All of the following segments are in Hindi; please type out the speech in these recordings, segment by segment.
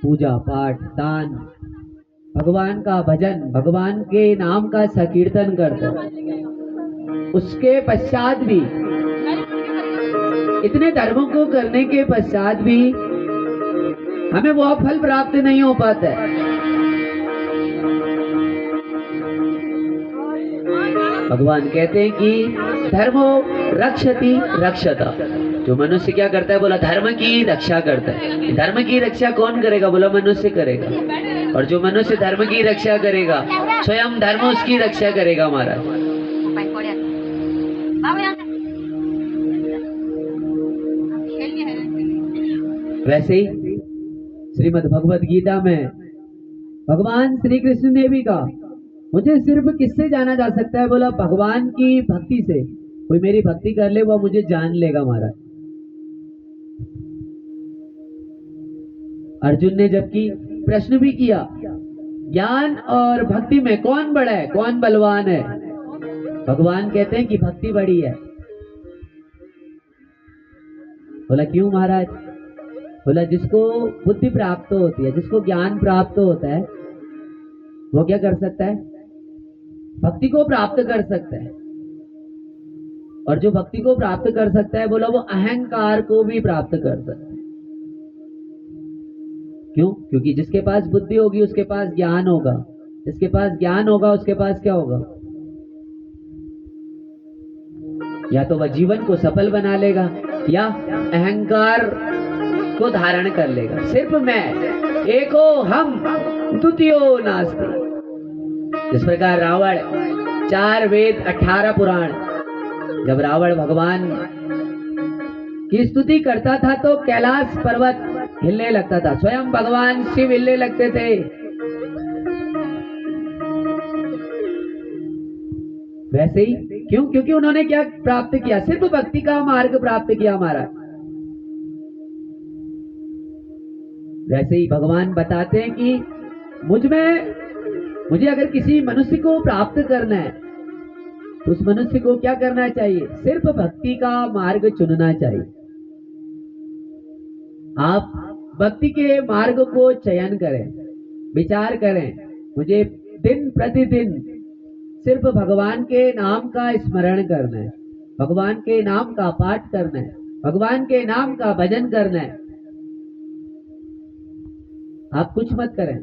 पूजा पाठ दान, भगवान का भजन, भगवान के नाम का संकीर्तन करते हैं। उसके पश्चात भी, इतने धर्मों को करने के पश्चात भी हमें वो फल प्राप्त नहीं हो पाता है। भगवान कहते हैं कि धर्मो रक्षति रक्षता। जो मनुष्य क्या करता है, बोला धर्म की रक्षा करता है। धर्म की रक्षा कौन करेगा, बोला मनुष्य करेगा। और जो मनुष्य धर्म की रक्षा करेगा, स्वयं धर्म उसकी रक्षा करेगा। महाराज वैसे ही श्रीमद् भगवत गीता में भगवान श्री कृष्ण ने भी कहा, मुझे सिर्फ किससे जाना जा सकता है, बोला भगवान की भक्ति से। कोई मेरी भक्ति कर ले वो मुझे जान लेगा। महाराज अर्जुन ने जबकि प्रश्न भी किया, ज्ञान और भक्ति में कौन बड़ा है, कौन बलवान है? भगवान कहते हैं कि भक्ति बड़ी है। बोला क्यों महाराज? बोला जिसको बुद्धि प्राप्त होती है, जिसको ज्ञान प्राप्त होता है, वो क्या कर सकता है, भक्ति को प्राप्त कर सकता है। और जो भक्ति को प्राप्त कर सकता है, बोला वो अहंकार को भी प्राप्त कर सकता है। क्यों? क्योंकि जिसके पास बुद्धि होगी उसके पास ज्ञान होगा, जिसके पास ज्ञान होगा उसके पास क्या होगा, या तो वह जीवन को सफल बना लेगा या अहंकार को धारण कर लेगा। सिर्फ मैं, एको हम, द्वितीयो नास्ति। जिस प्रकार रावण 4 वेद 18 पुराण, जब रावण भगवान की स्तुति करता था तो कैलाश पर्वत हिलने लगता था, स्वयं भगवान शिव हिलने लगते थे। वैसे ही क्यों? क्योंकि उन्होंने क्या प्राप्त किया, सिर्फ भक्ति का मार्ग प्राप्त किया। हमारा वैसे ही भगवान बताते हैं कि मुझे अगर किसी मनुष्य को प्राप्त करना है तो उस मनुष्य को क्या करना चाहिए, सिर्फ भक्ति का मार्ग चुनना चाहिए। आप भक्ति के मार्ग को चयन करें, विचार करें, मुझे दिन प्रतिदिन सिर्फ भगवान के नाम का स्मरण करना है, भगवान के नाम का पाठ करना है, भगवान के नाम का भजन करना है। आप कुछ मत करें,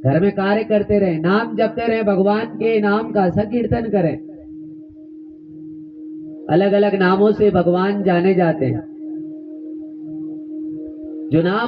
घर में कार्य करते रहें, नाम जपते रहें, भगवान के नाम का संकीर्तन करें। अलग अलग नामों से भगवान जाने जाते हैं। जो नाम